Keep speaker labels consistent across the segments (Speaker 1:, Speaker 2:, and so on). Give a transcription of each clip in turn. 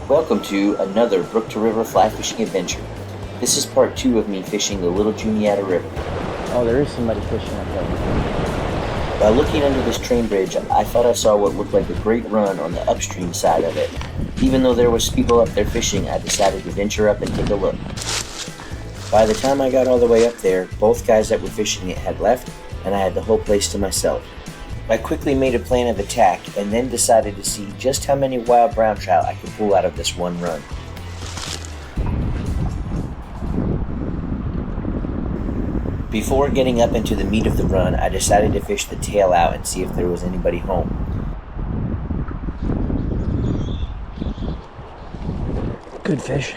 Speaker 1: Welcome to another brook to river fly fishing adventure. This is part 2 of me fishing the Little Juniata River.
Speaker 2: Oh, there is somebody fishing up there.
Speaker 1: While looking under this train bridge, I thought I saw what looked like a great run on the upstream side of it. Even though there was people up there fishing, I decided to venture up and take a look. By the time I got all the way up there, both guys that were fishing it had left, and I had the whole place to myself. I quickly made a plan of attack and then decided to see just how many wild brown trout I could pull out of this one run. Before getting up into the meat of the run, I decided to fish the tail out and see if there was anybody home.
Speaker 2: Good fish.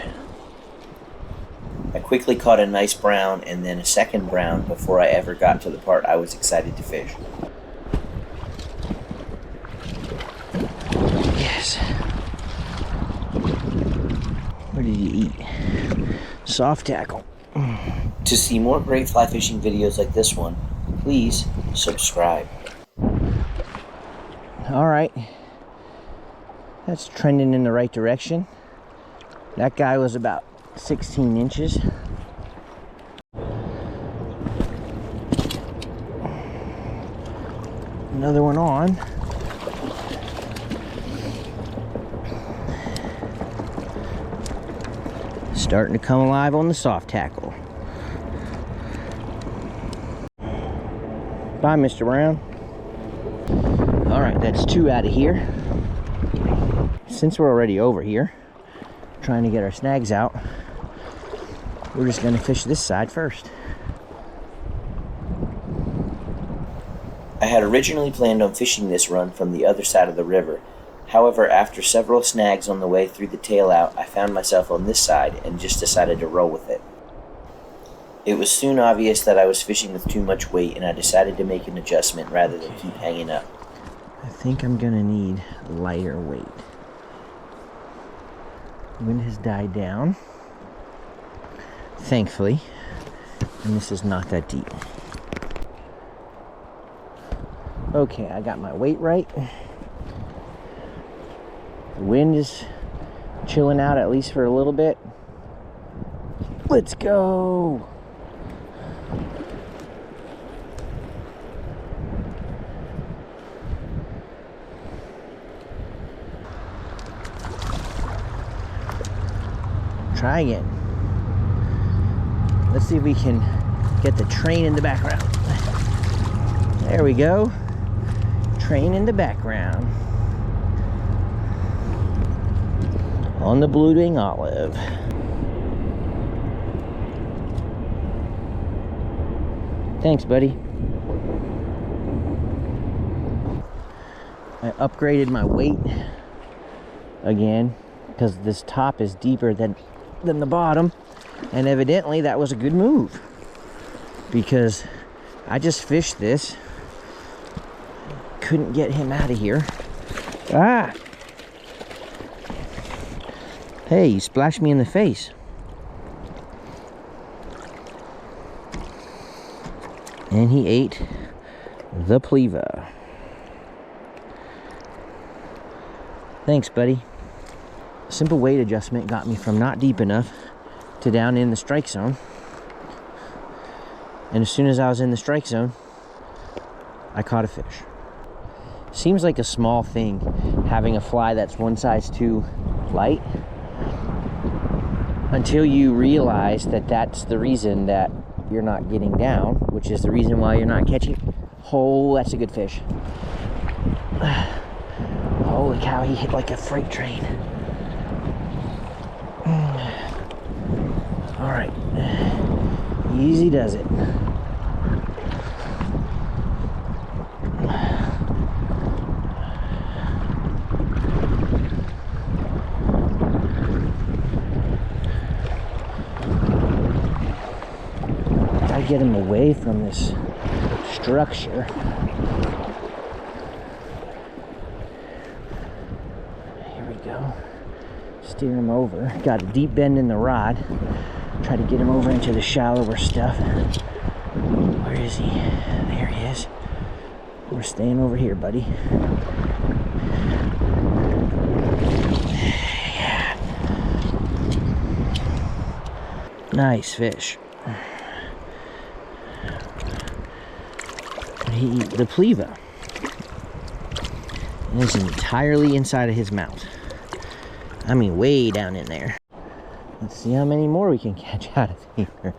Speaker 1: I quickly caught a nice brown and then a second brown before I ever got to the part I was excited to fish.
Speaker 2: Yes. What did you eat? Soft tackle.
Speaker 1: To see more great fly fishing videos like this one, please subscribe.
Speaker 2: All right. That's trending in the right direction. That guy was about 16 inches. Another one on. Starting to come alive on the soft tackle. Bye, Mr. Brown. All right, that's 2 out of here. Since we're already over here, trying to get our snags out, we're just gonna fish this side first.
Speaker 1: I had originally planned on fishing this run from the other side of the river. However, after several snags on the way through the tail out, I found myself on this side and just decided to roll with it. It was soon obvious that I was fishing with too much weight, and I decided to make an adjustment rather than keep hanging up.
Speaker 2: I think I'm gonna need lighter weight. The wind has died down, thankfully, and this is not that deep. Okay, I got my weight right. The wind is chilling out, at least for a little bit. Let's go! Try again. Let's see if we can get the train in the background. There we go. Train in the background. On the blue wing olive. Thanks, buddy. I upgraded my weight again because this top is deeper than the bottom, and evidently that was a good move because I just fished this, couldn't get him out of here. Ah! Hey, you splashed me in the face. And he ate the pleaver. Thanks, buddy. Simple weight adjustment got me from not deep enough to down in the strike zone. And as soon as I was in the strike zone, I caught a fish. Seems like a small thing, having a fly that's one size too light, until you realize that that's the reason that you're not getting down, which is the reason why you're not catching. Oh, that's a good fish. Holy cow, he hit like a freight train. All right, easy does it. Gotta get him away from this structure. Here we go. Steer him over. Got a deep bend in the rod. Try to get him over into the shallower stuff. Where is he? There he is. We're staying over here, buddy. Yeah. Nice fish. The pleva is entirely inside of his mouth. I mean, way down in there. Let's see how many more we can catch out of here.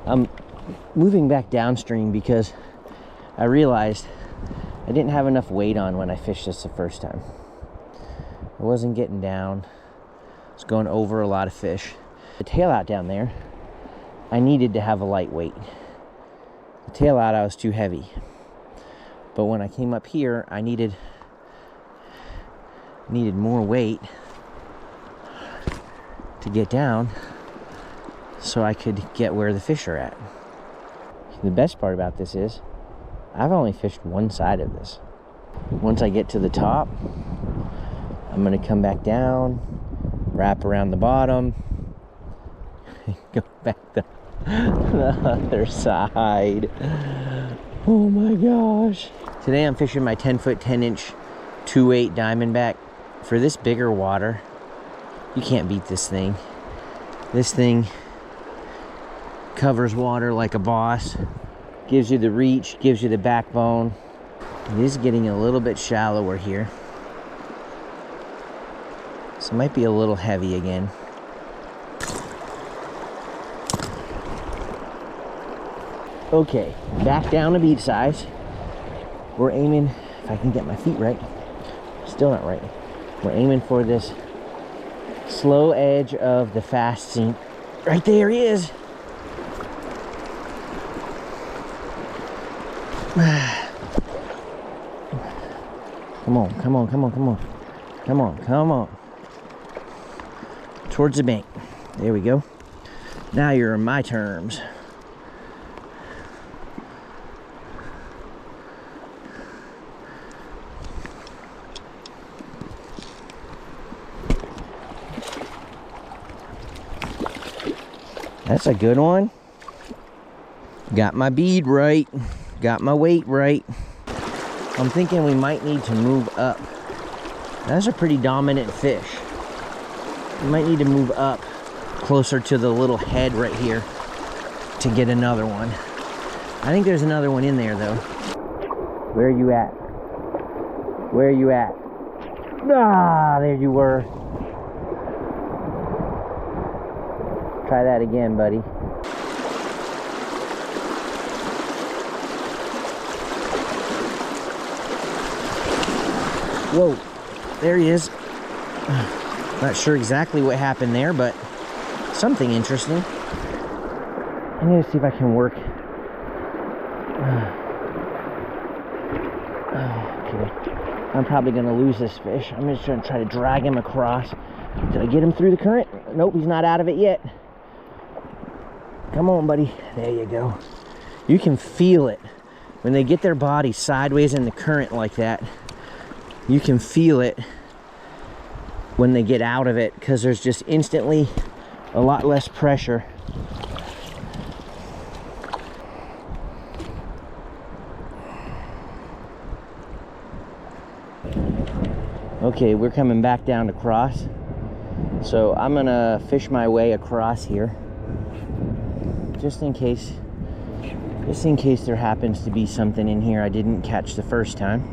Speaker 2: I'm moving back downstream because I realized I didn't have enough weight on when I fished this the first time. I wasn't getting down. I was going over a lot of fish. The tail out down there, I needed to have a light weight. The tail out, I was too heavy. But when I came up here, I needed more weight to get down so I could get where the fish are at. The best part about this is I've only fished one side of this. Once I get to the top, I'm gonna come back down, wrap around the bottom, and go back the other side. Oh my gosh. Today I'm fishing my 10-foot 10-inch 2/8 Diamondback. For this bigger water, you can't beat this thing. This thing covers water like a boss, gives you the reach, gives you the backbone. It is getting a little bit shallower here, so it might be a little heavy again. Okay, back down to bead size. We're aiming, if I can get my feet right, still not right. We're aiming for this slow edge of the fast sink. Right there he is. Come on, come on, come on, come on. Come on, come on. Towards the bank. There we go. Now you're on my terms. That's a good one. Got my bead right. Got my weight right. I'm thinking we might need to move up. That's a pretty dominant fish. We might need to move up closer to the little head right here to get another one. I think there's another one in there though. Where are you at? Where are you at? Ah, there you were. Try that again, buddy. Whoa, there he is. Not sure exactly what happened there, but something interesting. I'm gonna see if I can work. Okay. I'm probably gonna lose this fish. I'm just gonna try to drag him across. Did I get him through the current? Nope, he's not out of it yet. Come on, buddy. There you go. You can feel it when they get their body sideways in the current like that. You can feel it when they get out of it because there's just instantly a lot less pressure. Okay, we're coming back down to cross. So I'm gonna fish my way across here. Just in case there happens to be something in here I didn't catch the first time.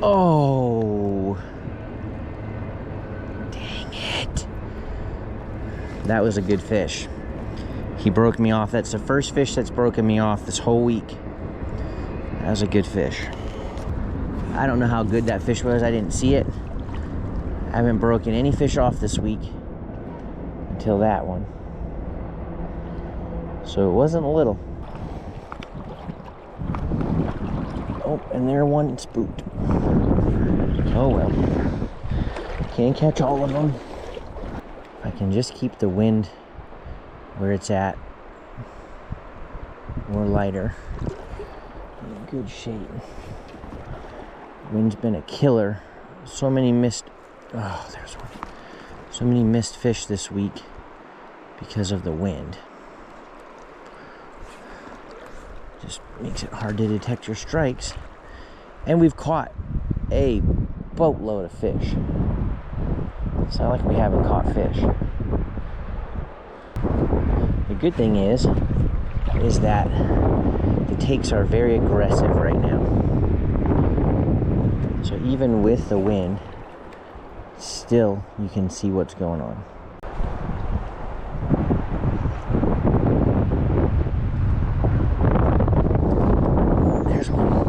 Speaker 2: Oh, dang it. That was a good fish. He broke me off. That's the first fish that's broken me off this whole week. That was a good fish. I don't know how good that fish was. I didn't see it. I haven't broken any fish off this week until that one. So it wasn't little. Oh, and there one spooked. Oh well. Can't catch all of them. I can just keep the wind where it's at, or lighter. In good shape. Wind's been a killer. So many missed. Oh, there's one. So many missed fish this week because of the wind. Just makes it hard to detect your strikes. And we've caught a boatload of fish. It's not like we haven't caught fish. The good thing is that the takes are very aggressive right now. So even with the wind, still you can see what's going on. There's one.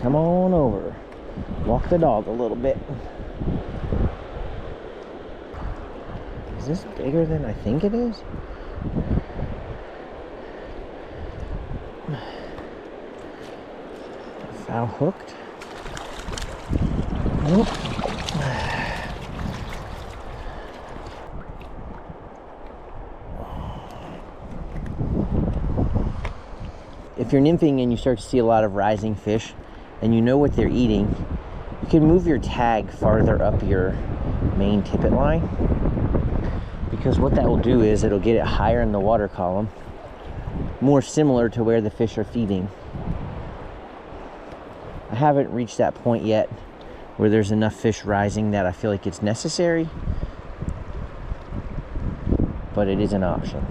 Speaker 2: Come on over. Walk the dog a little bit. Is this bigger than I think it is? Foul hooked. Nope. If you're nymphing and you start to see a lot of rising fish and you know what they're eating, you can move your tag farther up your main tippet line, because what that will do is it'll get it higher in the water column, more similar to where the fish are feeding. I haven't reached that point yet where there's enough fish rising that I feel like it's necessary, but it is an option.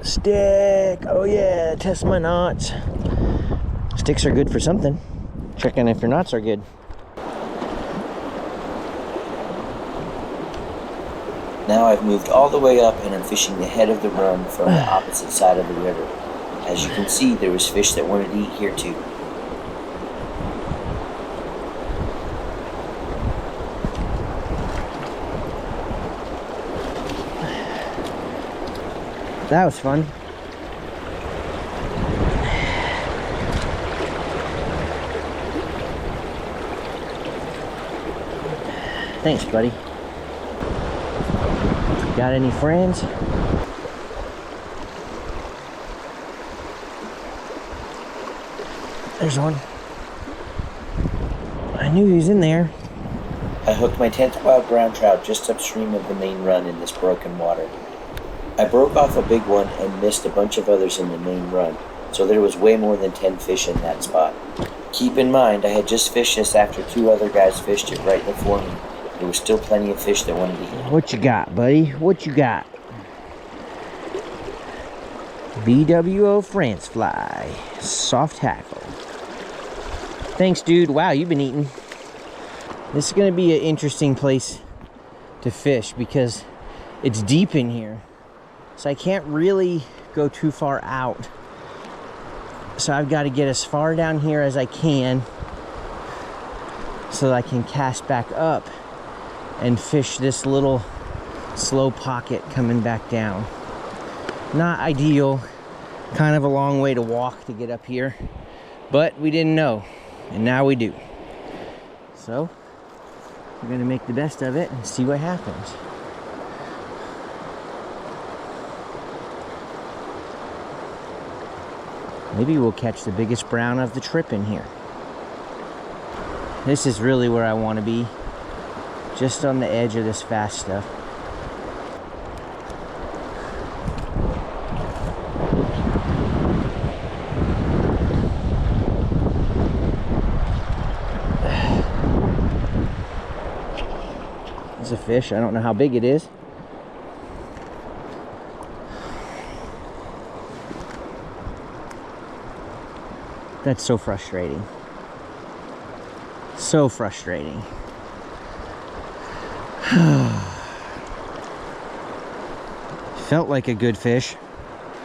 Speaker 2: Stick! Oh yeah, test my knots. Sticks are good for something. Checking if your knots are good.
Speaker 1: Now I've moved all the way up and I'm fishing the head of the run from the opposite side of the river. As you can see, there was fish that wanted to eat here too.
Speaker 2: That was fun. Thanks, buddy. Got any friends? There's one. I knew he was in there.
Speaker 1: I hooked my 10th wild brown trout just upstream of the main run in this broken water. I broke off a big one and missed a bunch of others in the main run, so there was way more than 10 fish in that spot. Keep in mind, I had just fished this after 2 other guys fished it right before me. There was still plenty of fish that wanted to eat.
Speaker 2: What you got, buddy? What you got? BWO France fly. Soft tackle. Thanks, dude. Wow, you've been eating. This is going to be an interesting place to fish because it's deep in here. So I can't really go too far out. So I've got to get as far down here as I can so that I can cast back up and fish this little slow pocket coming back down. Not ideal, kind of a long way to walk to get up here, but we didn't know, and now we do. So we're gonna make the best of it and see what happens. Maybe we'll catch the biggest brown of the trip in here. This is really where I want to be, just on the edge of this fast stuff. There's a fish. I don't know how big it is. That's so frustrating. So frustrating. Felt like a good fish.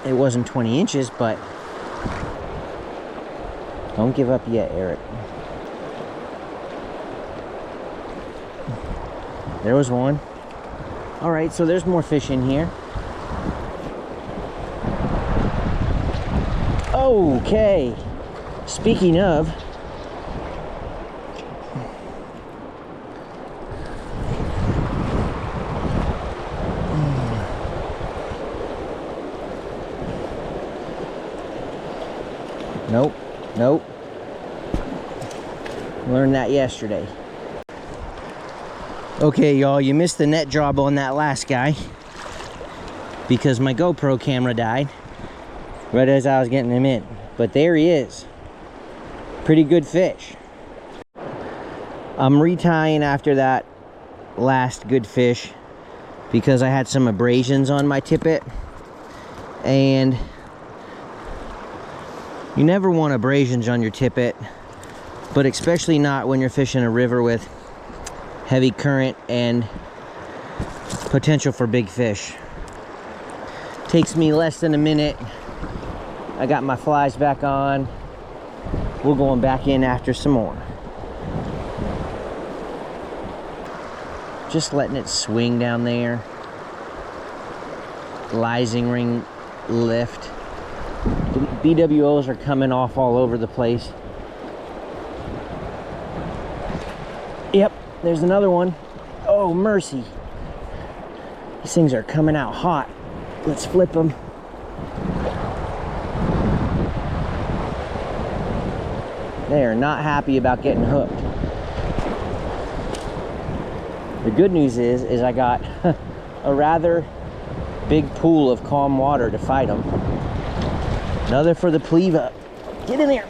Speaker 2: It wasn't 20 inches, but don't give up yet, Eric. There was one. All right, so there's more fish in here. Okay. Speaking of, nope, nope. Learned that yesterday. Okay, y'all, you missed the net job on that last guy because my GoPro camera died right as I was getting him in. But there he is. Pretty good fish. I'm retying after that last good fish because I had some abrasions on my tippet, and you never want abrasions on your tippet, but especially not when you're fishing a river with heavy current and potential for big fish. Takes me less than a minute. I got my flies back on. We're going back in after some more. Just letting it swing down there. Lysing ring lift. The BWOs are coming off all over the place. Yep, there's another one. Oh, mercy. These things are coming out hot. Let's flip them. They are not happy about getting hooked. The good news is I got a rather big pool of calm water to fight them. Another for the pleva. Get in there.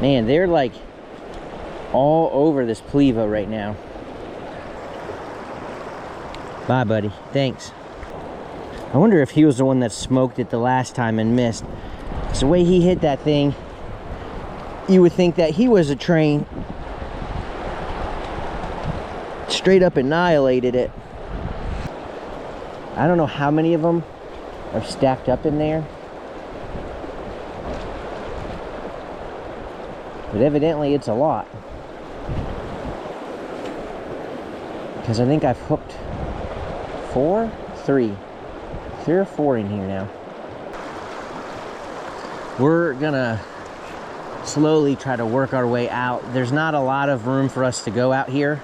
Speaker 2: Man, they're like all over this pleva right now. Bye, buddy. Thanks. I wonder if he was the one that smoked it the last time and missed. It's the way he hit that thing, you would think that he was a train. Straight up annihilated it. I don't know how many of them are stacked up in there, but evidently it's a lot. Because I think I've hooked three or four in here now. We're gonna slowly try to work our way out. There's not a lot of room for us to go out here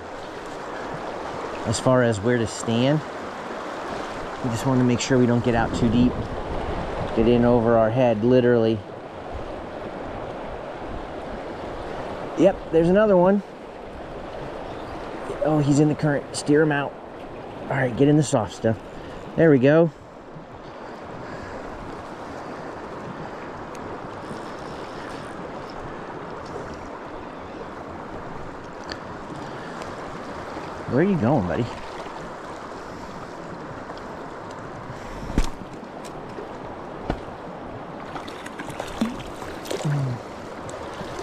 Speaker 2: as far as where to stand. We just want to make sure we don't get out too deep, get in over our head, literally. Yep, there's another one. Oh, he's in the current. Steer him out. All right, get in the soft stuff. There we go. Where are you going, buddy?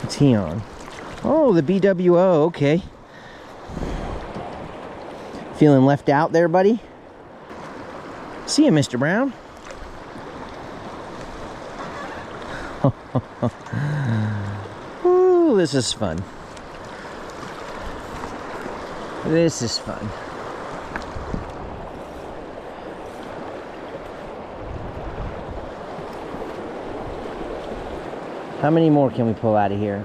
Speaker 2: What's he on? Oh, the BWO, okay. Feeling left out there, buddy? See you, Mr. Brown. Ooh, this is fun. This is fun. How many more can we pull out of here?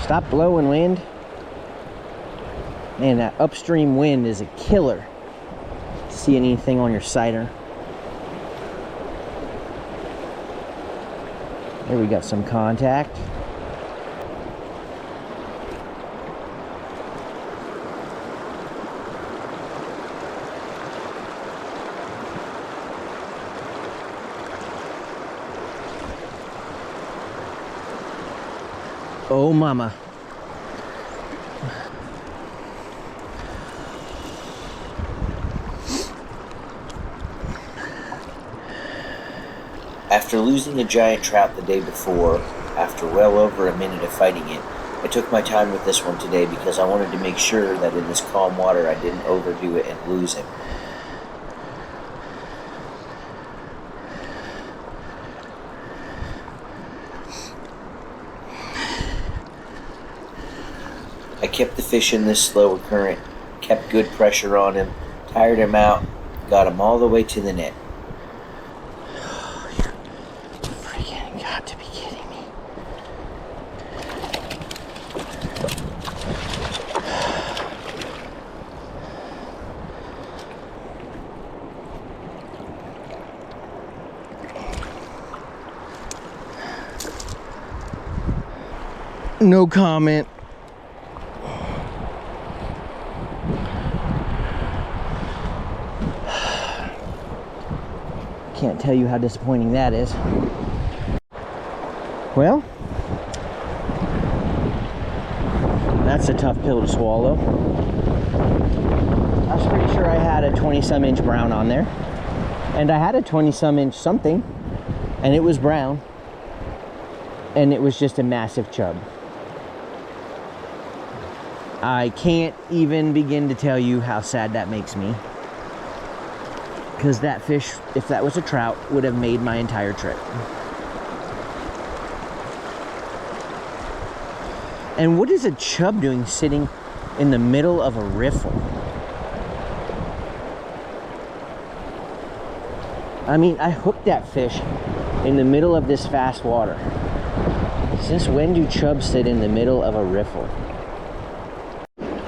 Speaker 2: Stop blowing, wind. Man, that upstream wind is a killer. See anything on your sighter? There we got some contact. Oh, mama.
Speaker 1: After losing a giant trout the day before, after well over a minute of fighting it, I took my time with this one today because I wanted to make sure that in this calm water I didn't overdo it and lose him. I kept the fish in this slower current, kept good pressure on him, tired him out, got him all the way to the net.
Speaker 2: Oh, you freaking got to be kidding me. No comment. Can't tell you how disappointing that is. Well, that's a tough pill to swallow. I was pretty sure I had a 20-some inch brown on there. And I had a 20-some inch something, and it was brown. And it was just a massive chub. I can't even begin to tell you how sad that makes me. Because that fish, if that was a trout, would have made my entire trip. And what is a chub doing sitting in the middle of a riffle? I mean, I hooked that fish in the middle of this fast water. Since when do chubs sit in the middle of a riffle?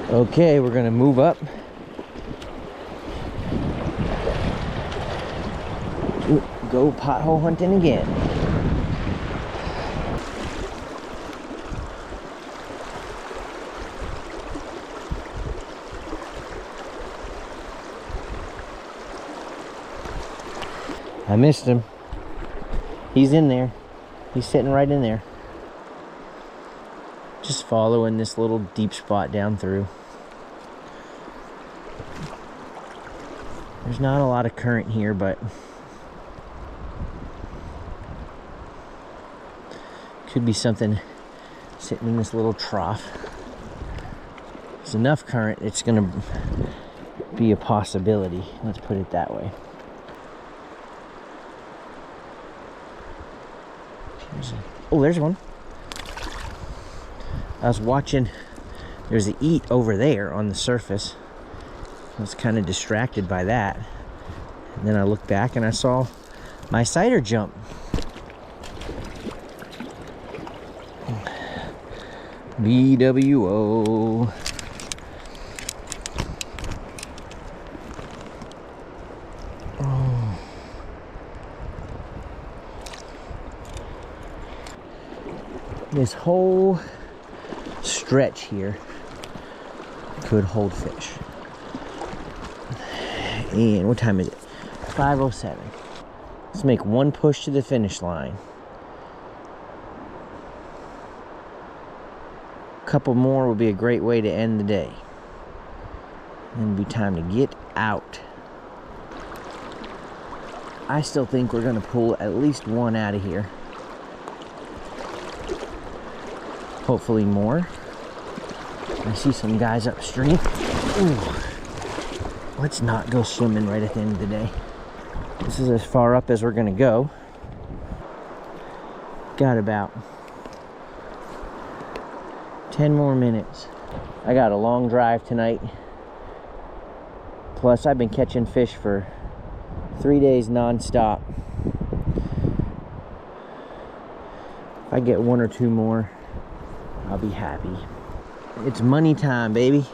Speaker 2: Okay, we're gonna move up. Go pothole hunting again. I missed him. He's in there. He's sitting right in there. Just following this little deep spot down through. There's not a lot of current here, but could be something sitting in this little trough. There's enough current, it's gonna be a possibility. Let's put it that way. Oh, there's one. I was watching, there's an eat over there on the surface. I was kind of distracted by that. And then I looked back and I saw my cider jump. BWO. This whole stretch here could hold fish. And what time is it? 5:07. Let's make one push to the finish line. A couple more would be a great way to end the day. And it'll be time to get out. I still think we're gonna pull at least one out of here. Hopefully more. I see some guys upstream. Ooh. Let's not go swimming right at the end of the day. This is as far up as we're gonna go. Got about 10 more minutes. I got a long drive tonight. Plus, I've been catching fish for 3 days non-stop. If I get one or two more, I'll be happy. It's money time, baby.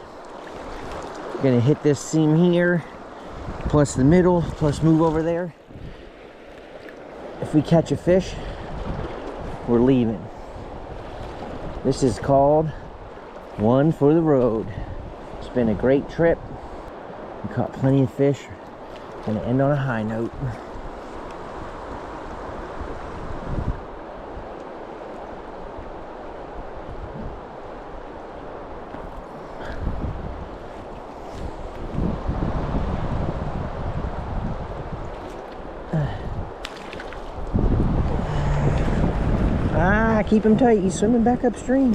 Speaker 2: Gonna hit this seam here, plus the middle, plus move over there. If we catch a fish, we're leaving. This is called one for the road. It's been a great trip. We caught plenty of fish. Gonna end on a high note. Keep him tight, he's swimming back upstream.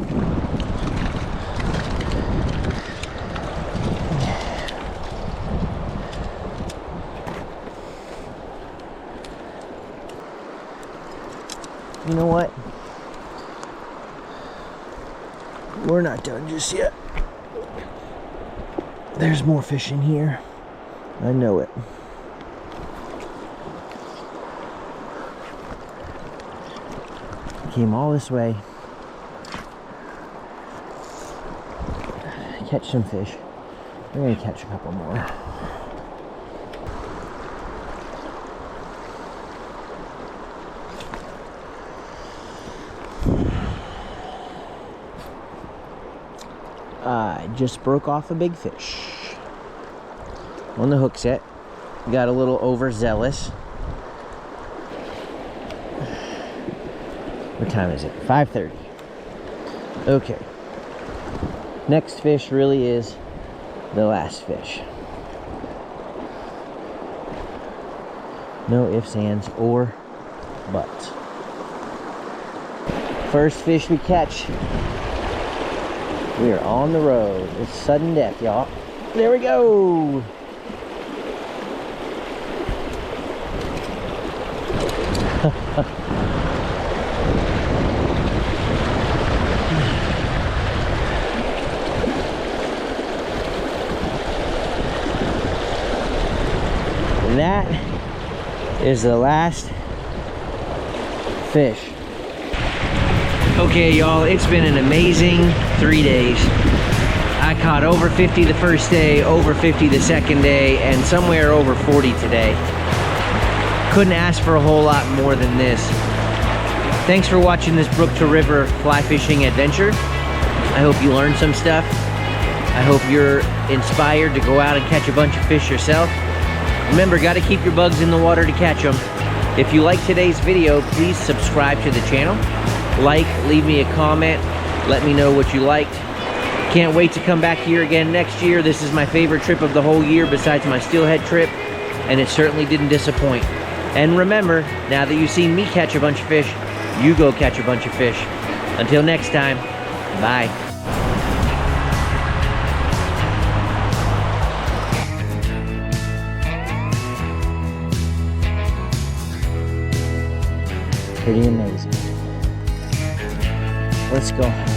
Speaker 2: You know what? We're not done just yet. There's more fish in here. I know it. Came all this way. Catch some fish. We're gonna catch a couple more. I just broke off a big fish on the hook set. Got a little overzealous. What time is it? 5:30. Okay. Next fish really is the last fish. No ifs, ands, or buts. First fish we catch. We are on the road. It's sudden death, y'all. There we go. That is the last fish. Okay, y'all, it's been an amazing 3 days. I caught over 50 the first day, over 50 the second day, and somewhere over 40 today. Couldn't ask for a whole lot more than this. Thanks for watching this brook to river fly fishing adventure. I hope you learned some stuff. I hope you're inspired to go out and catch a bunch of fish yourself. Remember, got to keep your bugs in the water to catch them. If you liked today's video, please subscribe to the channel. Like, leave me a comment, let me know what you liked. Can't wait to come back here again next year. This is my favorite trip of the whole year besides my steelhead trip, and it certainly didn't disappoint. And remember, now that you've seen me catch a bunch of fish, you go catch a bunch of fish. Until next time, bye. Pretty amazing. Let's go home.